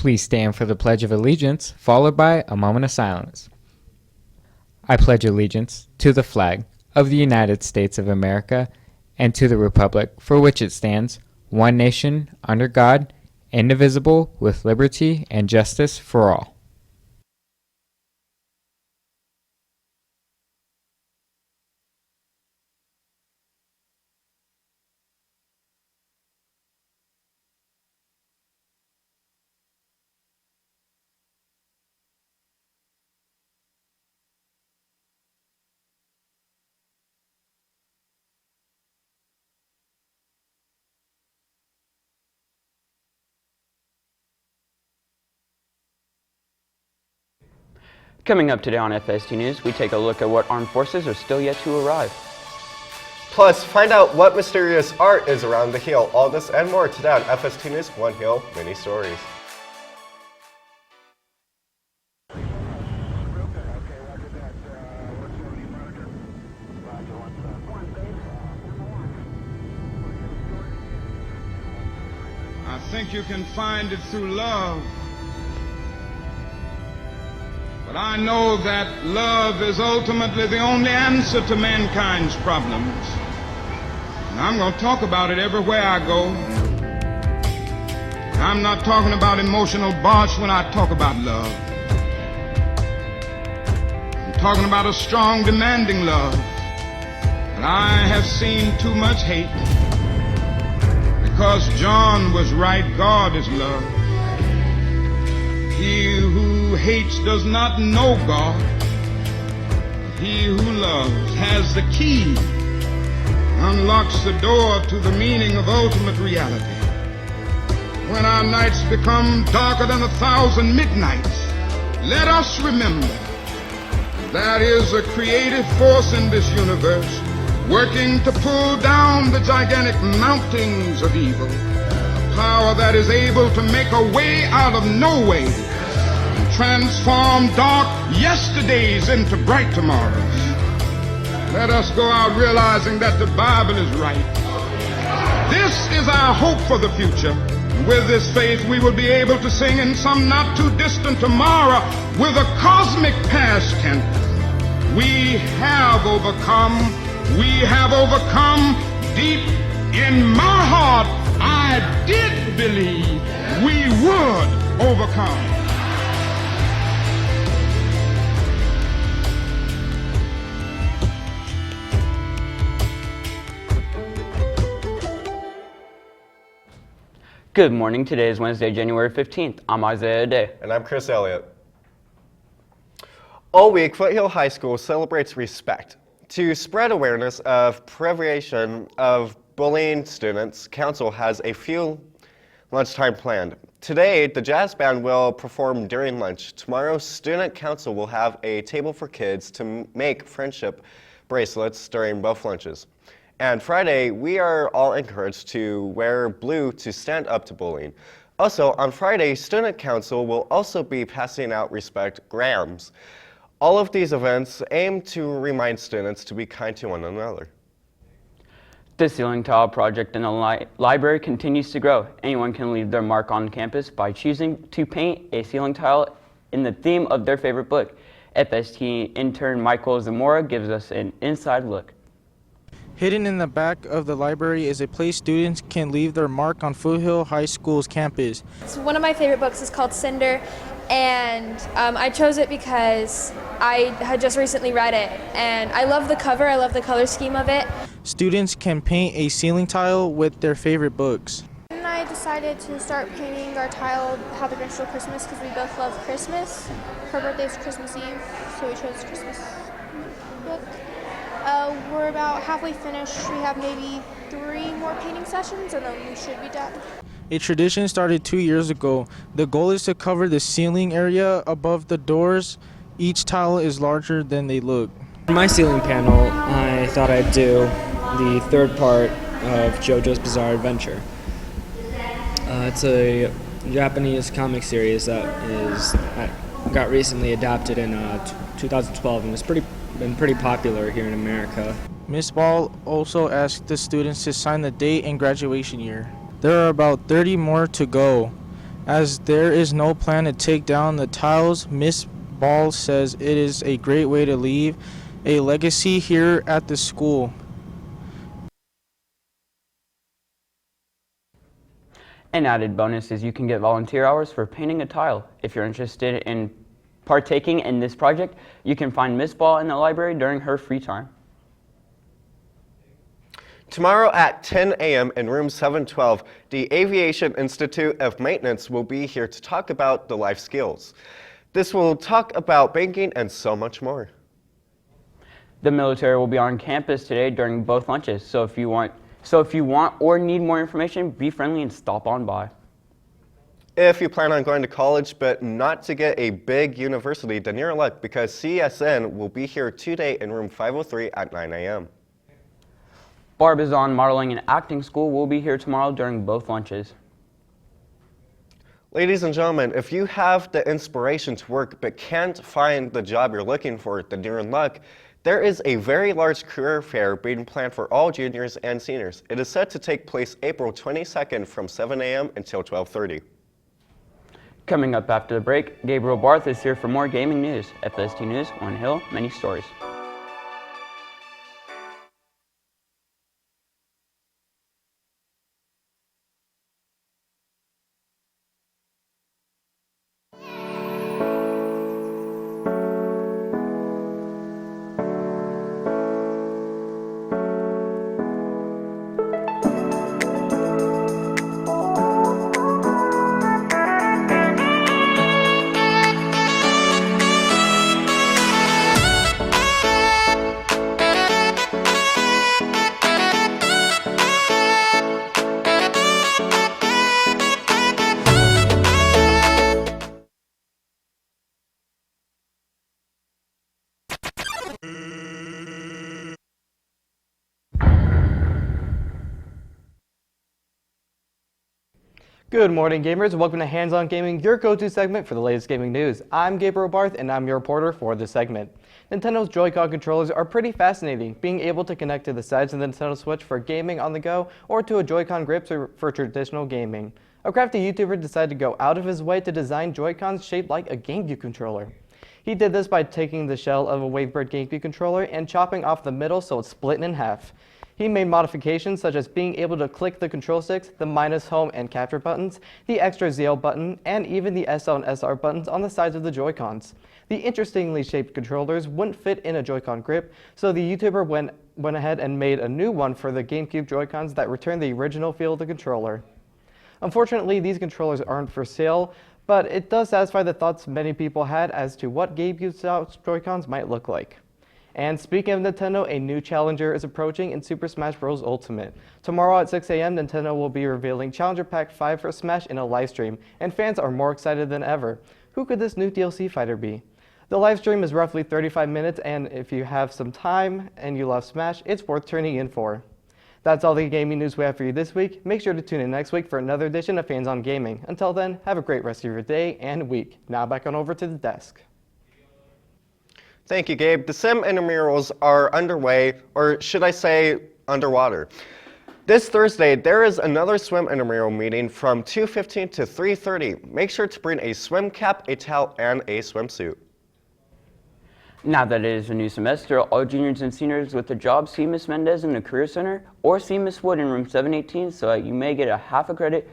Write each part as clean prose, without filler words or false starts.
Please stand for the Pledge of Allegiance, followed by a moment of silence. I pledge allegiance to the flag of the United States of America and to the republic for which it stands, one nation, under God, indivisible, with liberty and justice for all. Coming up today on FST News, we take a look at what armed forces are still yet to arrive. Plus, find out what mysterious art is around the Hill. All this and more today on FST News One Hill Mini Stories. I think you can find it through love. But I know that love is ultimately the only answer to mankind's problems. And I'm going to talk about it everywhere I go. I'm not talking about emotional bosh when I talk about love. I'm talking about a strong, demanding love. But I have seen too much hate. Because John was right, God is love. He who hates does not know God. He who loves has the key, unlocks the door to the meaning of ultimate reality. When our nights become darker than 1,000 midnights, let us remember there is a creative force in this universe working to pull down the gigantic mountains of evil, a power that is able to make a way out of no way, transform dark yesterdays into bright tomorrows. Let us go out realizing that the Bible is right. This is our hope for the future. With this faith, we will be able to sing in some not too distant tomorrow with a cosmic past tense. We have overcome. We have overcome. Deep in my heart, I did believe we would overcome. Good morning. Today is Wednesday, January 15th. I'm Isaiah Day. And I'm Chris Elliott. All week, Foothill High School celebrates respect. To spread awareness of prevention of bullying students, Council has a few lunchtime planned. Today, the jazz band will perform during lunch. Tomorrow, Student Council will have a table for kids to make friendship bracelets during both lunches. And Friday, we are all encouraged to wear blue to stand up to bullying. Also, on Friday, Student Council will also be passing out respect grams. All of these events aim to remind students to be kind to one another. The ceiling tile project in the library continues to grow. Anyone can leave their mark on campus by choosing to paint a ceiling tile in the theme of their favorite book. FST intern Michael Zamora gives us an inside look. Hidden in the back of the library is a place students can leave their mark on Foothill High School's campus. It's one of my favorite books. It's called Cinder, and I chose it because I had just recently read it, and I love the cover. I love the color scheme of it. Students can paint a ceiling tile with their favorite books. And I decided to start painting our tile How the Grinch Stole Christmas because we both love Christmas. Her birthday's Christmas Eve, so we chose Christmas book. We're about halfway finished. We have maybe 3 more painting sessions and then we should be done. A tradition started 2 years ago. The goal is to cover the ceiling area above the doors. Each tile is larger than they look. For my ceiling panel, I thought I'd do the third part of JoJo's Bizarre Adventure. It's a Japanese comic series that got recently adapted in 2012 and was been pretty popular here in America. Ms. Ball also asked the students to sign the date and graduation year. There are about 30 more to go. As there is no plan to take down the tiles, Miss Ball says it is a great way to leave a legacy here at the school. An added bonus is you can get volunteer hours for painting a tile. If you're interested in partaking in this project, you can find Miss Ball in the library during her free time. Tomorrow at 10 a.m. in room 712, the Aviation Institute of Maintenance will be here to talk about the life skills. This will talk about banking and so much more. The military will be on campus today during both lunches, so if you want or need more information, be friendly and stop on by. If you plan on going to college but not to get a big university, then you're in luck because CSN will be here today in room 503 at 9 a.m. Barbizon Modeling and Acting School will be here tomorrow during both lunches. Ladies and gentlemen, if you have the inspiration to work but can't find the job you're looking for, then you're in luck. There is a very large career fair being planned for all juniors and seniors. It is set to take place April 22nd from 7 a.m. until 12:30. Coming up after the break, Gabriel Barth is here for more gaming news. FST News, one hill, many stories. Good morning, gamers, and welcome to Hands On Gaming, your go-to segment for the latest gaming news. I'm Gabriel Barth, and I'm your reporter for this segment. Nintendo's Joy-Con controllers are pretty fascinating, being able to connect to the sides of the Nintendo Switch for gaming on the go, or to a Joy-Con grip for traditional gaming. A crafty YouTuber decided to go out of his way to design Joy-Cons shaped like a GameCube controller. He did this by taking the shell of a Wavebird GameCube controller and chopping off the middle so it's split in half. He made modifications such as being able to click the control sticks, the minus, home, and capture buttons, the extra ZL button, and even the SL and SR buttons on the sides of the Joy-Cons. The interestingly shaped controllers wouldn't fit in a Joy-Con grip, so the YouTuber went ahead and made a new one for the GameCube Joy-Cons that returned the original feel of the controller. Unfortunately, these controllers aren't for sale, but it does satisfy the thoughts many people had as to what GameCube Joy-Cons might look like. And speaking of Nintendo, a new challenger is approaching in Super Smash Bros. Ultimate. Tomorrow at 6 a.m., Nintendo will be revealing Challenger Pack 5 for Smash in a live stream, and fans are more excited than ever. Who could this new DLC fighter be? The live stream is roughly 35 minutes, and if you have some time and you love Smash, it's worth tuning in for. That's all the gaming news we have for you this week. Make sure to tune in next week for another edition of Hands On Gaming. Until then, have a great rest of your day and week. Now back on over to the desk. Thank you, Gabe. The sim intramurals are underway, or should I say underwater. This Thursday, there is another swim intramural meeting from 2:15 to 3:30. Make sure to bring a swim cap, a towel, and a swimsuit. Now that it is a new semester, all juniors and seniors with a job see Ms. Mendez in the Career Center or see Ms. Wood in room 718 so that you may get a half a credit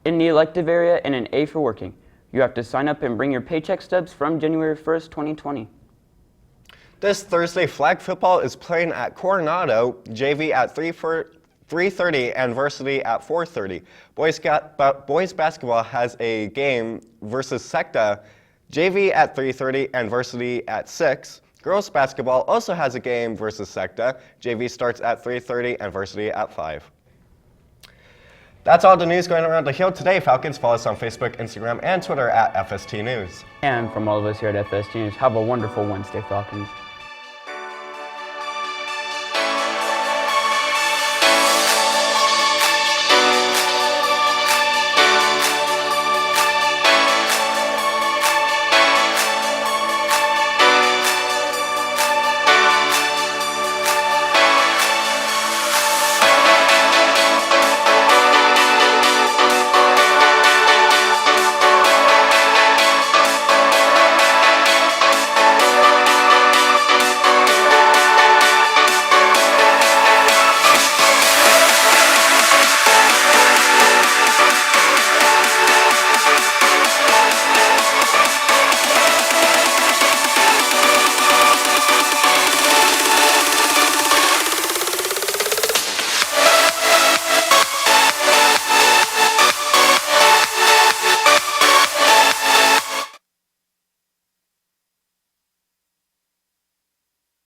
in the elective area and an A for working. You have to sign up and bring your paycheck stubs from January 1st, 2020. This Thursday, flag football is playing at Coronado, JV at 3:30 and varsity at 4:30. Boys basketball has a game versus Secta, JV at 3:30 and varsity at 6. Girls basketball also has a game versus Secta, JV starts at 3:30 and varsity at 5. That's all the news going around the hill today, Falcons. Follow us on Facebook, Instagram, and Twitter at FST News. And from all of us here at FST News, have a wonderful Wednesday, Falcons.